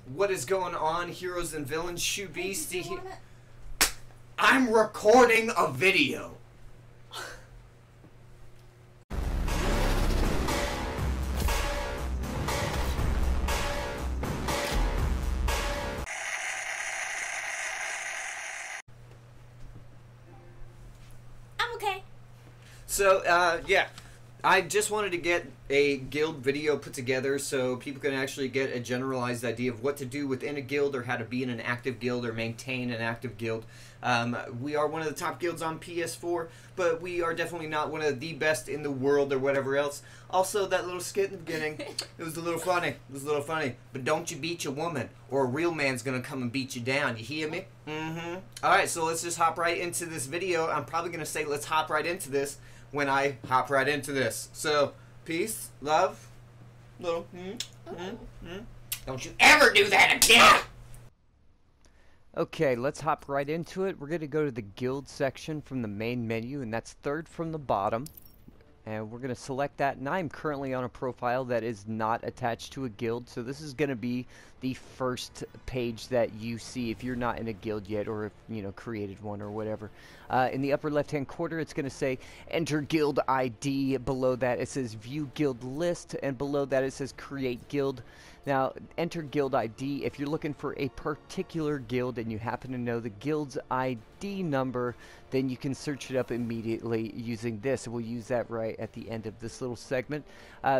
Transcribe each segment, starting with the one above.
What is going on, heroes and villains? Shoe Beastie. I'm recording a video. I'm okay. So, yeah. I just wanted to get a guild video put together so people can actually get a generalized idea of what to do within a guild or how to be in an active guild or maintain an active guild. We are one of the top guilds on PS4, but we are definitely not one of the best in the world or whatever else. Also, that little skit in the beginning, it was a little funny. It was a little funny. But don't you beat your woman, or a real man's gonna come and beat you down. You hear me? Alright, so let's just hop right into this video. I'm probably gonna say let's hop right into this when I hop right into this. So, peace, love, little, Don't you ever do that again! Okay, let's hop right into it. We're going to go to the guild section from the main menu, and that's third from the bottom. And we're going to select that, and I'm currently on a profile that is not attached to a guild, so this is going to be the first page that you see if you're not in a guild yet, or if, you know, created one or whatever. In the upper left-hand corner, it's going to say Enter Guild ID. Below that, it says View Guild List, and below that, it says Create Guild. Now, enter guild ID. If you're looking for a particular guild and you happen to know the guild's ID number, then you can search it up immediately using this. We'll use that right at the end of this little segment.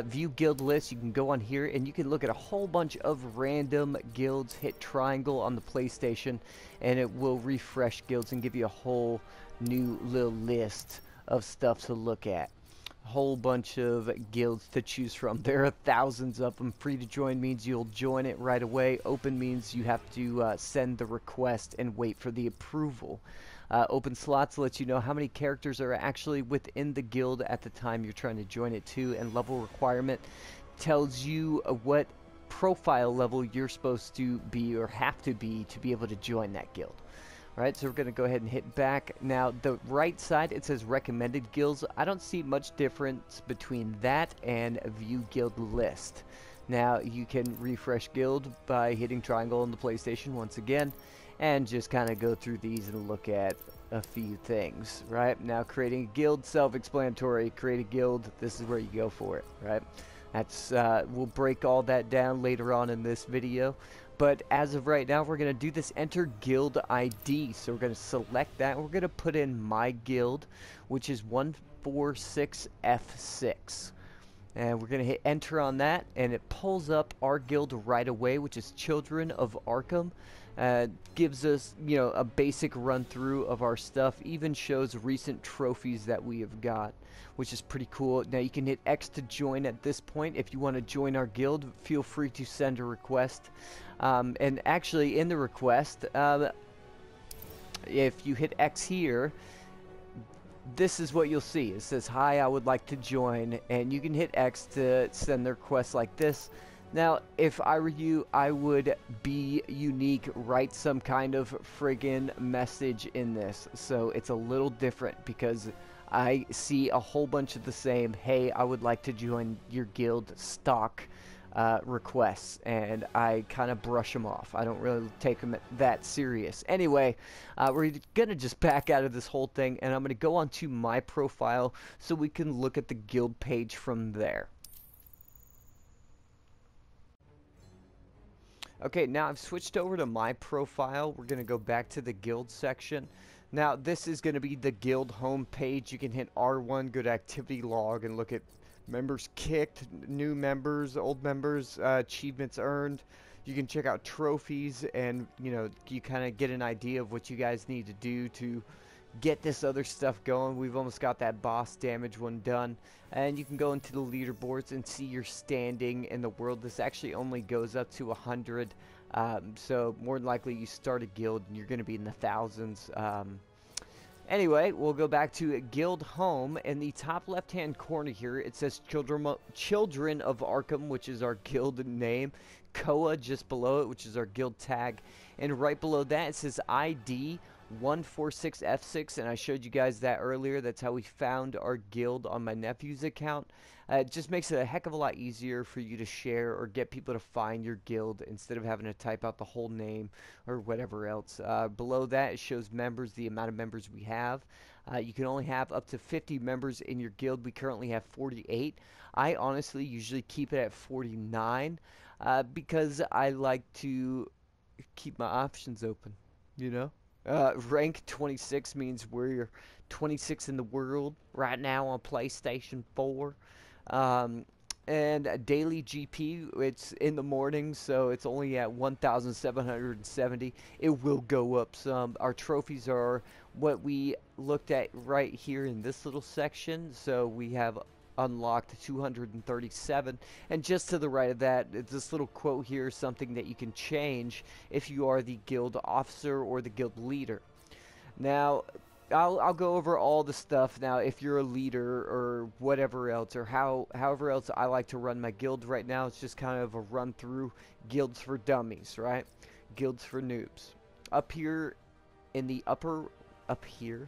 View guild list. You can go on here and you can look at a whole bunch of random guilds. Hit triangle on the PlayStation and it will refresh guilds and give you a whole new little list of stuff to look at. Whole bunch of guilds to choose from. There are thousands of them. Free to join means you'll join it right away. Open means you have to send the request and wait for the approval. Open slots lets you know how many characters are actually within the guild at the time you're trying to join it to, and level requirement tells you what profile level you're supposed to be or have to be able to join that guild. Alright, so we're going to go ahead and hit back. Now, the right side, it says recommended guilds. I don't see much difference between that and view guild list. Now, you can refresh guild by hitting triangle on the PlayStation once again, and just kind of go through these and look at a few things, right? Now, creating a guild, self-explanatory. Create a guild, this is where you go for it, right? That's, we'll break all that down later on in this video. But as of right now, we're going to do this Enter Guild ID. So we're going to select that. We're going to put in my guild, which is 146F6. And we're going to hit Enter on that. And it pulls up our guild right away, which is Children of Arkham. Gives us, you know, a basic run through of our stuff. Even shows recent trophies that we have got, which is pretty cool. Now you can hit X to join at this point. If you want to join our guild, feel free to send a request. And actually in the request, if you hit X here, this is what you'll see. It says, hi, I would like to join, and you can hit X to send the request like this. Now, if I were you, I would be unique, write some kind of friggin' message in this. So it's a little different because I see a whole bunch of the same, hey, I would like to join your guild stock requests, and I kind of brush them off. I don't really take them that serious. Anyway, we're gonna just back out of this whole thing, and I'm gonna go onto my profile so we can look at the guild page from there. Okay, now I've switched over to my profile. We're gonna go back to the guild section. Now this is gonna be the guild home page. You can hit R1, go to activity log, and look at members kicked, new members, old members, achievements earned. You can check out trophies, and you know, you kind of get an idea of what you guys need to do to get this other stuff going. We've almost got that boss damage one done, and you can go into the leaderboards and see your standing in the world. This actually only goes up to 100, so more than likely you start a guild and you're going to be in the thousands. Anyway, we'll go back to Guild Home. In the top left-hand corner here, it says Children of Arkham, which is our guild name. Koa just below it, which is our guild tag. And right below that, it says ID 146F6, and I showed you guys that earlier. That's how we found our guild on my nephew's account. It just makes it a heck of a lot easier for you to share or get people to find your guild instead of having to type out the whole name or whatever else. Below that, it shows members, the amount of members we have. You can only have up to 50 members in your guild. We currently have 48. I honestly usually keep it at 49 because I like to keep my options open, you know? Rank 26 means we're 26 in the world right now on PlayStation 4. Um, and daily GP, it's in the morning, so it's only at 1,770. It will go up some. Our trophies are what we looked at right here in this little section. So we have unlocked 237, and just to the right of that, this little quote here is something that you can change if you are the guild officer or the guild leader. Now I'll go over all the stuff now if you're a leader or whatever else, or however else I like to run my guild right now. It's just kind of a run through guilds for dummies, right? Guilds for noobs. Up here in the up here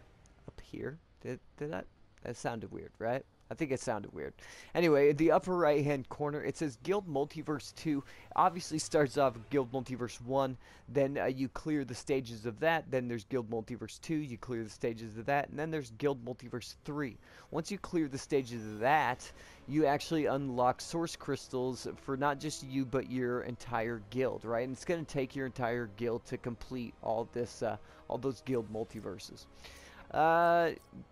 did that sounded weird, right? I think it sounded weird. Anyway, in the upper right hand corner it says Guild Multiverse 2. Obviously starts off Guild Multiverse 1, then you clear the stages of that, then there's Guild Multiverse 2, you clear the stages of that, and then there's Guild Multiverse 3. Once you clear the stages of that, you actually unlock source crystals for not just you but your entire guild, right? And it's going to take your entire guild to complete all this all those guild multiverses.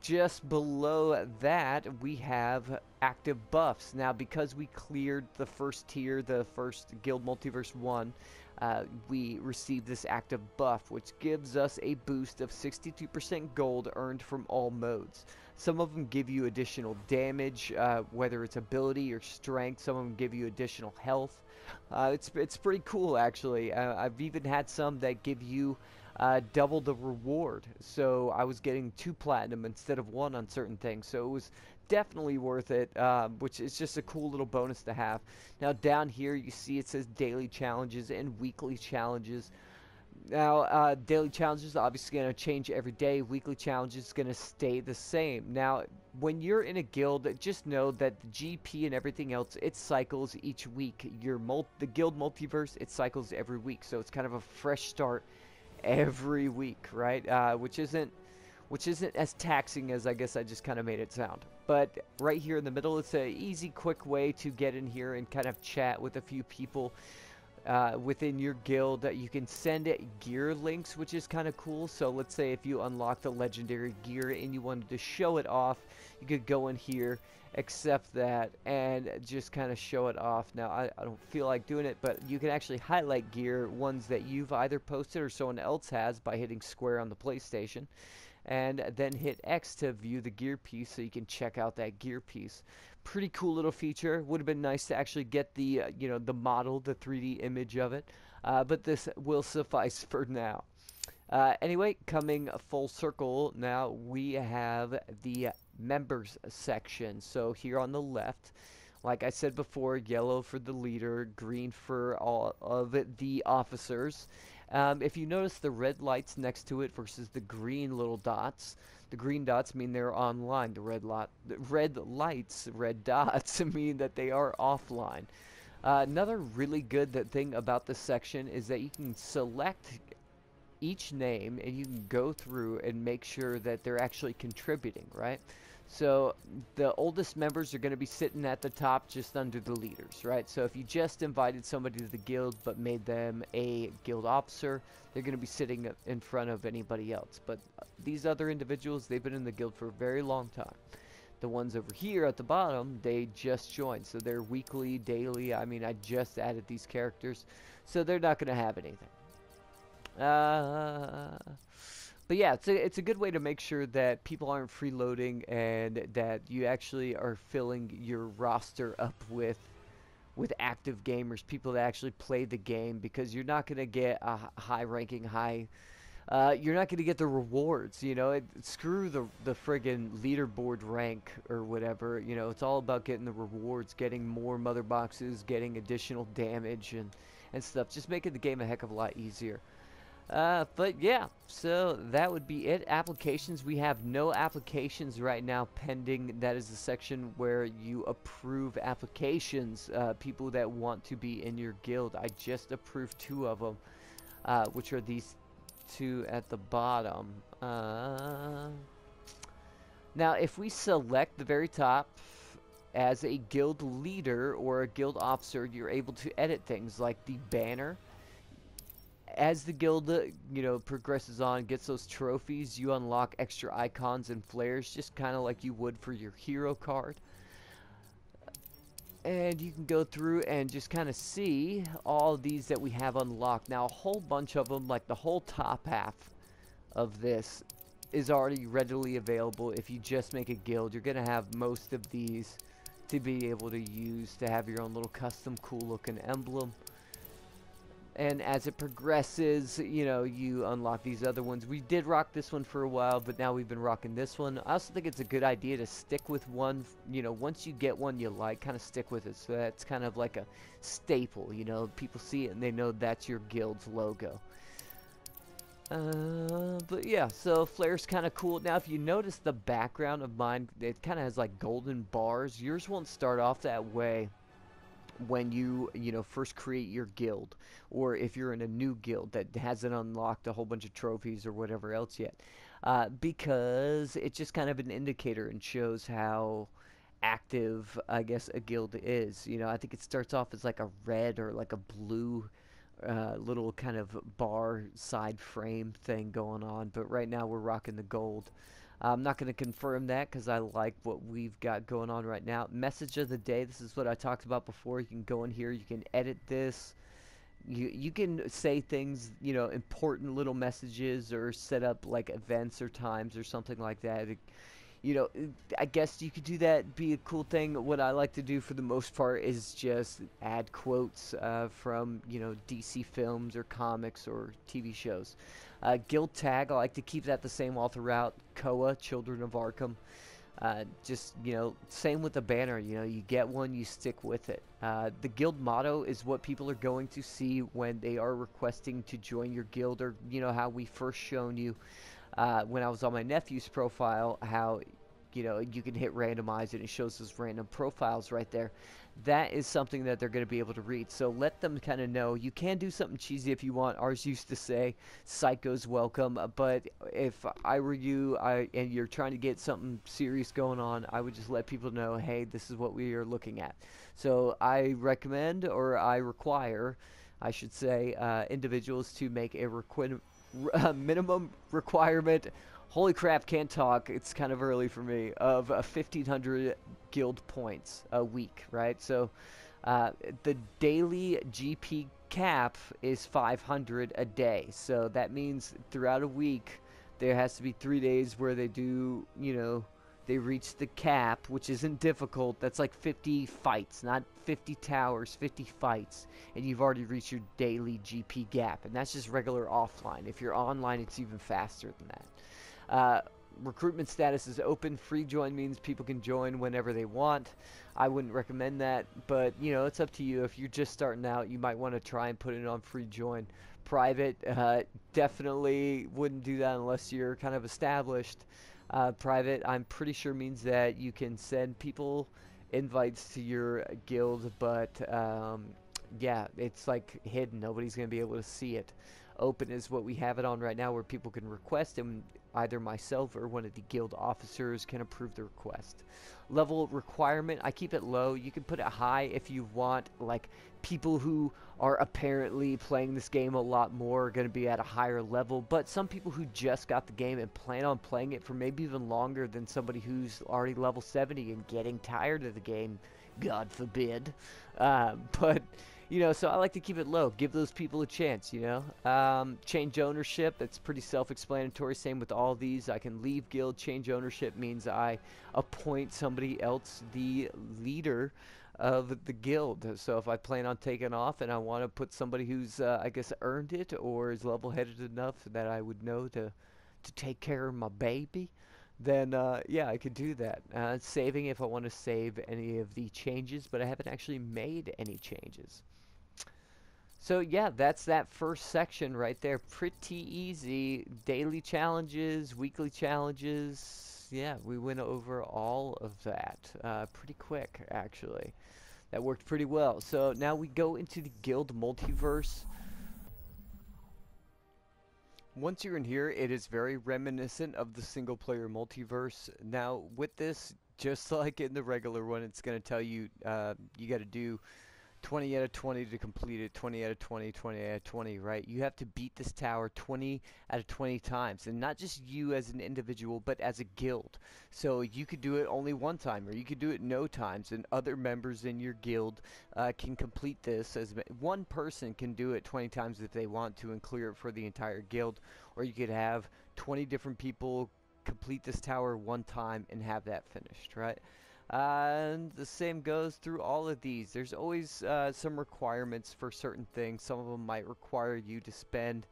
Just below that we have active buffs. Now because we cleared the first tier, the first Guild Multiverse 1, we received this active buff, which gives us a boost of 62% gold earned from all modes. Some of them give you additional damage, whether it's ability or strength. Some of them give you additional health. It's pretty cool, actually. I've even had some that give you double the reward. So I was getting 2 platinum instead of 1 on certain things. So it was definitely worth it, which is just a cool little bonus to have. Now down here you see it says daily challenges and weekly challenges. Now daily challenges obviously going to change every day. Weekly challenges is going to stay the same. Now when you're in a guild, just know that the GP and everything else, it cycles each week. The guild multiverse, it cycles every week. So it's kind of a fresh start every week, right? Which isn't as taxing as I guess I just kind of made it sound. But right here in the middle, it's an easy, quick way to get in here and kind of chat with a few people within your guild. You can send gear links, which is kind of cool. So let's say if you unlocked a legendary gear and you wanted to show it off, you could go in here, accept that, and just kind of show it off. Now I don't feel like doing it, but you can actually highlight gear, ones that you've either posted or someone else has, by hitting square on the PlayStation, and then hit X to view the gear piece so you can check out that gear piece. Pretty cool little feature. Would have been nice to actually get the the model, the 3D image of it, but this will suffice for now. Anyway, coming full circle, now we have the members section. So here on the left, like I said before, yellow for the leader, green for all of the officers. If you notice the red lights next to it versus the green little dots, the green dots mean they're online. The red dots mean that they are offline. Another really good thing about this section is that you can select each name and you can go through and make sure that they're actually contributing, right? So the oldest members are going to be sitting at the top just under the leaders, right? So if you just invited somebody to the guild but made them a guild officer, they're going to be sitting in front of anybody else. But these other individuals, they've been in the guild for a very long time. The ones over here at the bottom, they just joined. So they're weekly, daily. I mean, I just added these characters, so they're not going to have anything. But yeah, it's a good way to make sure that people aren't freeloading and that you actually are filling your roster up with active gamers, people that actually play the game, because you're not going to get a you're not going to get the rewards, screw the friggin' leaderboard rank or whatever, it's all about getting the rewards, getting more mother boxes, getting additional damage and stuff, just making the game a heck of a lot easier. But yeah, so that would be it. Applications, we have no applications right now pending. That is the section where you approve applications, people that want to be in your guild. I just approved 2 of them, which are these 2 at the bottom. Now, if we select the very top as a guild leader or a guild officer, you're able to edit things like the banner. As the guild, progresses on, gets those trophies, you unlock extra icons and flares, just kind of like you would for your hero card. And you can go through and just kind of see all of these that we have unlocked. Now, a whole bunch of them, like the whole top half of this, is already readily available. If you just make a guild, you're going to have most of these to be able to use to have your own little custom cool looking emblem. And as it progresses, you unlock these other ones. We did rock this one for a while, but now we've been rocking this one. I also think it's a good idea to stick with one. Once you get one you like, kind of stick with it. So that's kind of like a staple. People see it and they know that's your guild's logo. But yeah, so flare's kind of cool. Now, if you notice the background of mine, it kind of has like golden bars. Yours won't start off that way when you first create your guild, or if you're in a new guild that hasn't unlocked a whole bunch of trophies or whatever else yet, because it's just kind of an indicator and shows how active, I guess, a guild is. I think it starts off as like a red or like a blue little kind of bar side frame thing going on, but right now we're rocking the gold. I'm not going to confirm that because I like what we've got going on right now. Message of the day, this is what I talked about before. You can go in here, you can edit this. You can say things, important little messages, or set up like events or times or something like that. I guess you could do that, be a cool thing. What I like to do for the most part is just add quotes from, DC films or comics or TV shows. Guild tag, I like to keep that the same all throughout. Koa, Children of Arkham. Same with the banner. You get one, you stick with it. The guild motto is what people are going to see when they are requesting to join your guild, or how we first shown you when I was on my nephew's profile, how you can hit randomize and it shows those random profiles right there. That is something that they're going to be able to read. So let them kind of know. You can do something cheesy if you want. Ours used to say, "Psychos welcome." But if I were you, and you're trying to get something serious going on, I would just let people know, hey, this is what we are looking at. So I recommend, or I require, I should say, individuals to make a minimum requirement. Holy crap, can't talk. It's kind of early for me. Of 1,500 guild points a week, right? So the daily GP cap is 500 a day. So that means throughout a week, there has to be 3 days where they do, they reach the cap, which isn't difficult. That's like 50 fights, not 50 towers, 50 fights. And you've already reached your daily GP gap. And that's just regular offline. If you're online, it's even faster than that. Recruitment status is open. Free join means people can join whenever they want. I wouldn't recommend that, but it's up to you. If you're just starting out, you might want to try and put it on free join. Private, definitely wouldn't do that unless you're kind of established. Private, I'm pretty sure, means that you can send people invites to your guild, but yeah, it's like hidden. Nobody's going to be able to see it. Open is what we have it on right now, where people can request, and either myself or one of the guild officers can approve the request. Level requirement, I keep it low. You can put it high if you want, like, people who are apparently playing this game a lot more are going to be at a higher level, but some people who just got the game and plan on playing it for maybe even longer than somebody who's already level 70 and getting tired of the game, God forbid. But so I like to keep it low. Give those people a chance, Change ownership, that's pretty self-explanatory. Same with all these. I can leave guild. Change ownership means I appoint somebody else the leader of the guild. So if I plan on taking off and I want to put somebody who's, I guess, earned it or is level-headed enough that I would know to take care of my baby, then yeah, I could do that. Saving if I want to save any of the changes, but I haven't actually made any changes. So yeah, that's that first section right there. Pretty easy. Daily challenges, weekly challenges. Yeah, we went over all of that pretty quick, actually. That worked pretty well. So now we go into the guild multiverse. Once you're in here, it is very reminiscent of the single player multiverse. Now with this, just like in the regular one, it's going to tell you you got to do 20 out of 20 to complete it, 20 out of 20, 20 out of 20, right? You have to beat this tower 20 out of 20 times, and not just you as an individual, but as a guild. So you could do it only one time, or you could do it no times, and other members in your guild can complete this. As one person can do it 20 times if they want to and clear it for the entire guild, or you could have 20 different people complete this tower one time and have that finished, right? And the same goes through all of these. There's always some requirements for certain things. Some of them might require you to spend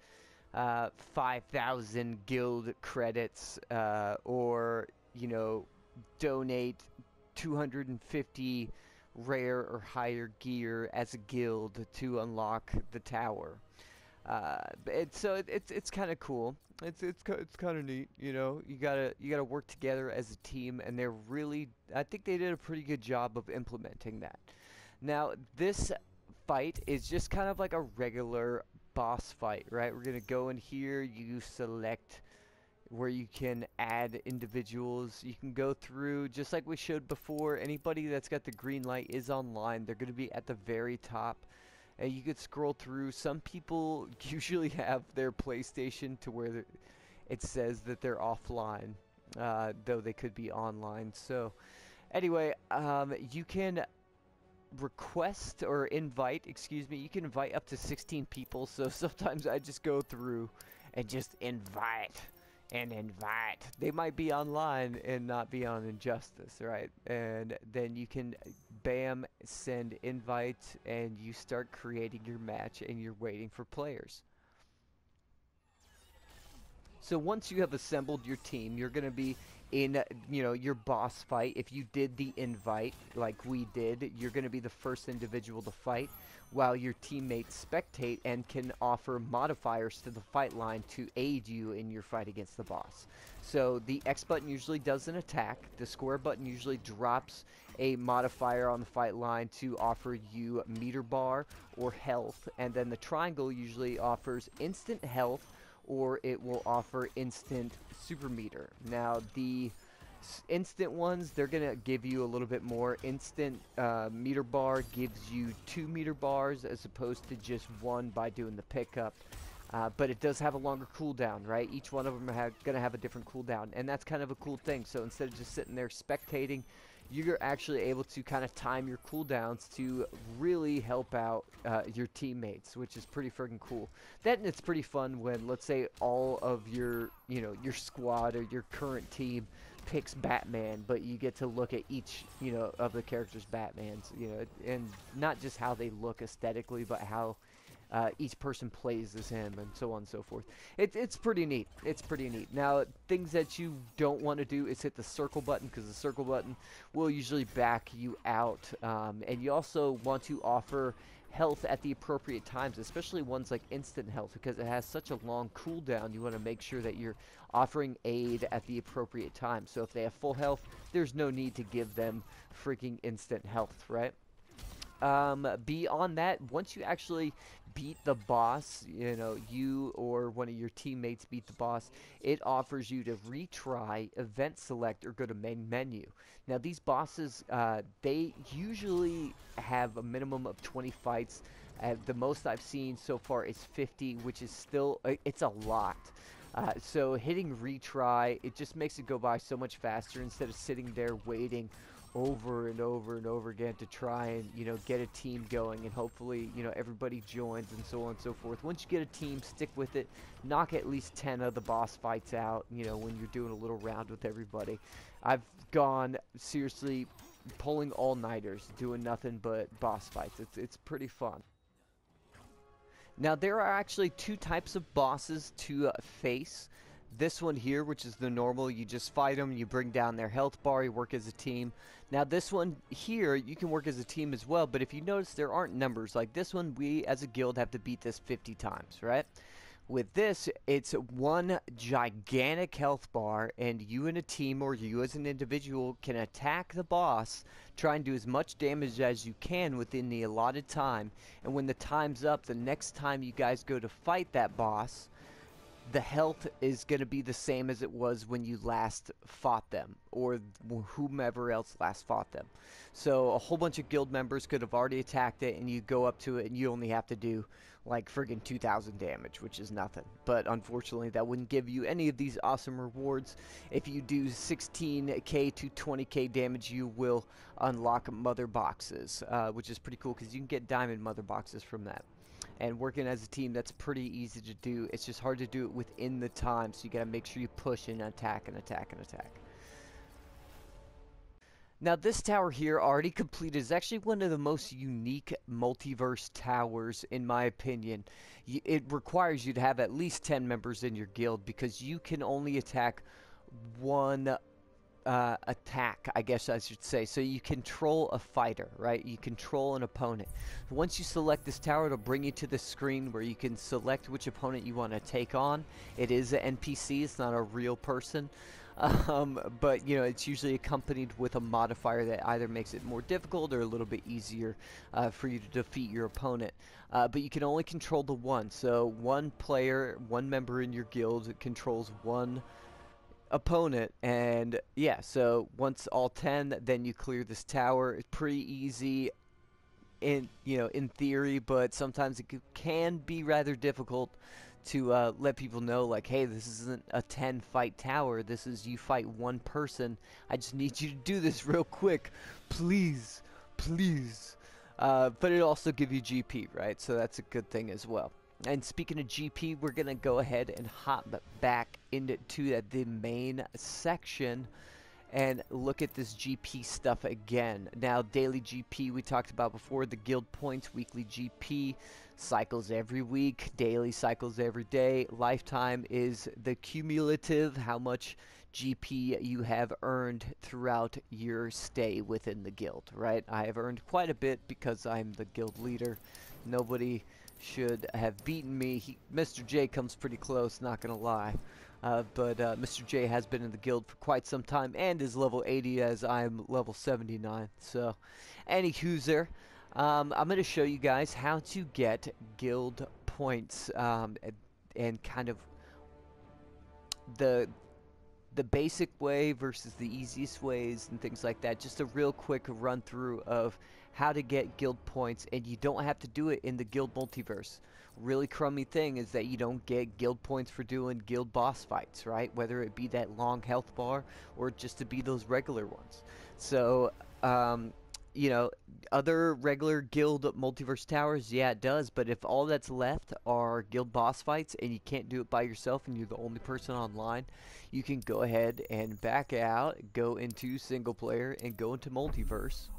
5,000 guild credits or, you know, donate 250 rare or higher gear as a guild to unlock the tower. It's kind of cool. It's kind of neat, you know. You gotta work together as a team, and they're really, I think they did a pretty good job of implementing that. Now this fight is just kind of like a regular boss fight, right? We're gonna go in here. You select where you can add individuals. You can go through just like we showed before. Anybody that's got the green light is online. They're gonna be at the very top. You could scroll through. Some people usually have their PlayStation to where it says that they're offline, though they could be online. So anyway, you can request or invite, excuse me, you can invite up to 16 people. So sometimes I just go through and just invite and invite. They might be online and not be on Injustice, right? And then you can bam, send invite, and you start creating your match, and you're waiting for players. So once you have assembled your team, you're going to be in, you know, your boss fight. If you did the invite like we did, you're going to be the first individual to fight, while your teammates spectate and can offer modifiers to the fight line to aid you in your fight against the boss. So the X button usually does an attack. The square button usually drops a modifier on the fight line to offer you meter bar or health, and then the triangle usually offers instant health, or it will offer instant super meter. Now the instant ones, they're gonna give you a little bit more. Instant meter bar gives you 2 meter bars as opposed to just 1 by doing the pickup. But it does have a longer cooldown, right? Each one of them are gonna have a different cooldown, and that's kind of a cool thing. So instead of just sitting there spectating, you're actually able to kind of time your cooldowns to really help out your teammates, which is pretty freaking cool. That, and it's pretty fun when, let's say, all of your, you know, your squad or your current team picks Batman, but you get to look at each, you know, of the characters' Batmans, you know, and not just how they look aesthetically, but how each person plays as him, and so on and so forth. It's pretty neat. It's pretty neat. Now, things that you don't want to do is hit the circle button, because the circle button will usually back you out. And you also want to offer health at the appropriate times, especially ones like instant health, because it has such a long cooldown. You want to make sure that you're offering aid at the appropriate time. So if they have full health, there's no need to give them freaking instant health, right? Beyond that, once you actually beat the boss, you know, you or one of your teammates beat the boss, it offers you to retry, event select, or go to main menu. Now, these bosses, they usually have a minimum of 20 fights. The most I've seen so far is 50, which is still, it's a lot. So hitting retry, it just makes it go by so much faster instead of sitting there waiting over and over and over again to try and, you know, get a team going, and hopefully, you know, everybody joins and so on and so forth. Once you get a team, stick with it, knock at least 10 of the boss fights out, you know, when you're doing a little round with everybody. I've gone seriously pulling all-nighters, doing nothing but boss fights. It's pretty fun. Now, there are actually 2 types of bosses to face. This one here, which is the normal, you just fight them, you bring down their health bar, you work as a team. Now this one here, you can work as a team as well, but if you notice there aren't numbers. Like this one, we as a guild have to beat this 50 times, right? With this, it's one gigantic health bar, and you and a team or you as an individual can attack the boss, try and do as much damage as you can within the allotted time, and when the time's up, the next time you guys go to fight that boss, the health is going to be the same as it was when you last fought them, or whomever else last fought them. So a whole bunch of guild members could have already attacked it, and you go up to it and you only have to do like friggin' 2,000 damage, which is nothing. But unfortunately that wouldn't give you any of these awesome rewards. If you do 16k to 20k damage, you will unlock mother boxes, which is pretty cool because you can get diamond mother boxes from that. And working as a team, that's pretty easy to do. It's just hard to do it within the time, so you gotta make sure you push and attack and attack and attack. Now this tower here, already completed, is actually one of the most unique multiverse towers in my opinion. It requires you to have at least 10 members in your guild, because you can only attack one attack, I guess I should say. So you control a fighter, right? You control an opponent. Once you select this tower, it'll bring you to the screen where you can select which opponent you want to take on. It is an NPC, it's not a real person. But you know, it's usually accompanied with a modifier that either makes it more difficult or a little bit easier for you to defeat your opponent. But you can only control the one. So one player, one member in your guild controls one opponent, and yeah, so once all 10, then you clear this tower. It's pretty easy in, you know, in theory, but sometimes it can be rather difficult to let people know, like, hey, this isn't a 10 fight tower, this is you fight one person. I just need you to do this real quick, please, please. But it also gives you GP, right? So that's a good thing as well. And speaking of GP, we're going to go ahead and hop back into the main section and look at this GP stuff again. Now, daily GP we talked about before, the guild points, weekly GP, cycles every week, daily cycles every day. Lifetime is the cumulative, how much GP you have earned throughout your stay within the guild, right? I have earned quite a bit because I'm the guild leader. Nobody should have beaten me. Mr. J comes pretty close, not gonna lie. But Mr. J has been in the guild for quite some time and is level 80 as I'm level 79. So, anywho's I'm going to show you guys how to get guild points and kind of the basic way versus the easiest ways and things like that. Just a real quick run through of how to get guild points, and you don't have to do it in the guild multiverse. Really crummy thing is that you don't get guild points for doing guild boss fights, right? Whether it be that long health bar or just to be those regular ones. So you know, other regular guild multiverse towers, yeah, it does, but if all that's left are guild boss fights and you can't do it by yourself and you're the only person online, you can go ahead and back out, go into single player and go into multiverse,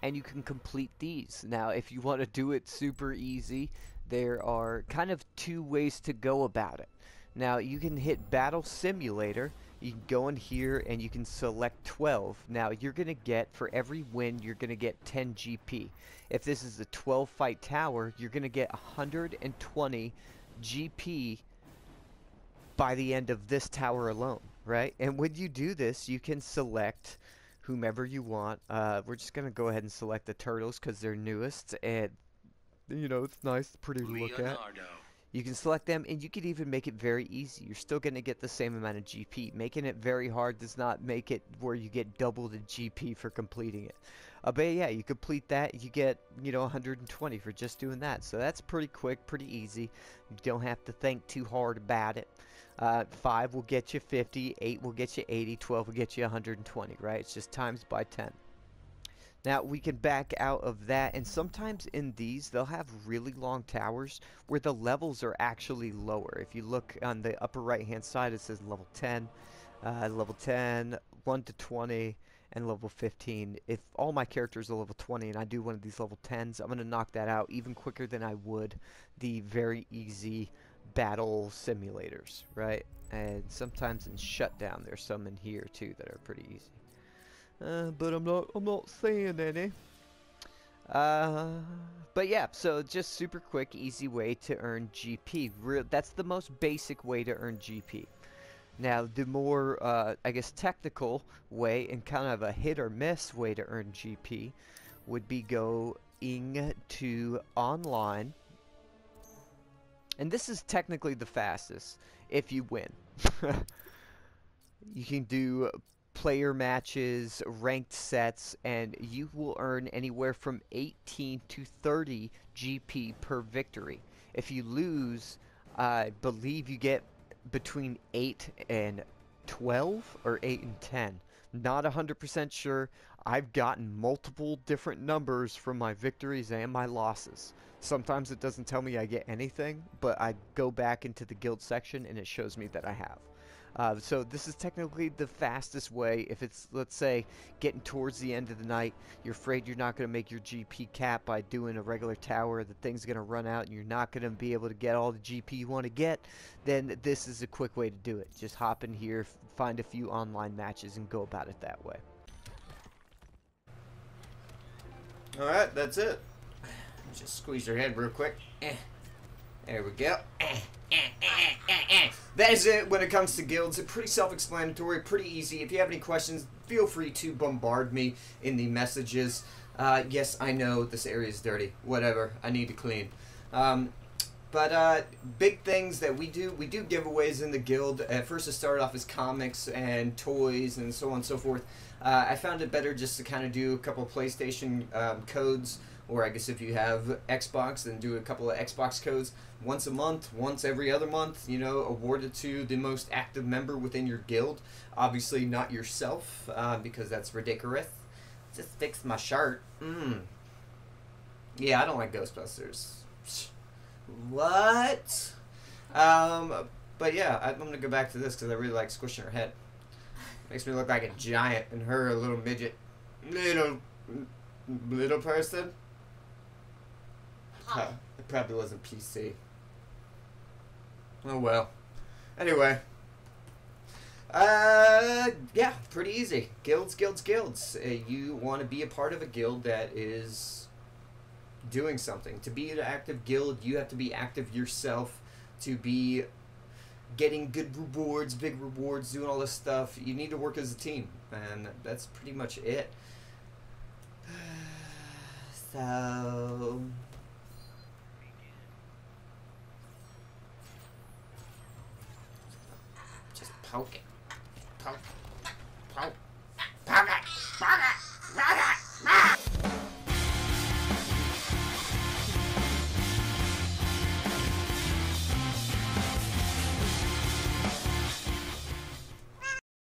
and you can complete these. Now, if you want to do it super easy, there are kind of two ways to go about it. Now, you can hit Battle Simulator. You can go in here and you can select 12. Now, you're going to get, for every win, you're going to get 10 GP. If this is a 12 fight tower, you're going to get 120 GP by the end of this tower alone, right? And when you do this, you can select whomever you want. We're just going to go ahead and select the turtles because they're newest, and you know, it's nice, pretty to look at. You can select them, and you can even make it very easy. You're still going to get the same amount of GP. Making it very hard does not make it where you get double the GP for completing it. But yeah, you complete that, you get, you know, 120 for just doing that. So that's pretty quick, pretty easy. You don't have to think too hard about it. 5 will get you 50, 8 will get you 80, 12 will get you 120, right? It's just times by 10. Now, we can back out of that, and sometimes in these, they'll have really long towers where the levels are actually lower. If you look on the upper right-hand side, it says level 10, 1 to 20, and level 15. If all my characters are level 20 and I do one of these level 10s, I'm going to knock that out even quicker than I would the very easy battle simulators, right? And sometimes in Shutdown, there's some in here too that are pretty easy. But I'm not saying any. But yeah, so just super quick, easy way to earn GP. That's the most basic way to earn GP. Now, the more, I guess, technical way and kind of a hit or miss way to earn GP would be going to online. And this is technically the fastest if you win. You can do player matches, ranked sets, and you will earn anywhere from 18 to 30 GP per victory. If you lose, I believe you get between 8 and 12 or 8 and 10. Not 100% sure. I've gotten multiple different numbers from my victories and my losses. Sometimes it doesn't tell me I get anything, but I go back into the guild section and it shows me that I have. So this is technically the fastest way. If it's, let's say, getting towards the end of the night, you're afraid you're not going to make your GP cap by doing a regular tower, the thing's going to run out and you're not going to be able to get all the GP you want to get, then this is a quick way to do it. Just hop in here, find a few online matches, and go about it that way. Alright, that's it. Just squeeze your head real quick. There we go. That is it when it comes to guilds. It's pretty self-explanatory, pretty easy. If you have any questions, feel free to bombard me in the messages. Yes, I know this area is dirty. Whatever. I need to clean. But big things that we do giveaways in the guild. At first it started off as comics and toys and so on and so forth. I found it better just to kind of do a couple of PlayStation codes, or I guess if you have Xbox, then do a couple of Xbox codes once a month, once every other month, you know, awarded to the most active member within your guild. Obviously not yourself, because that's ridiculous. Just fixed my shirt. Yeah, I don't like Ghostbusters. What? But yeah, I'm gonna go back to this because I really like squishing her head. Makes me look like a giant and her a little midget. Little person? It probably wasn't PC. Oh well. Anyway. Yeah, pretty easy. Guilds. You want to be a part of a guild that is doing something. To be an active guild, you have to be active yourself. To be getting good rewards, big rewards, doing all this stuff, you need to work as a team. And that's pretty much it. So... just poke it. Poke it.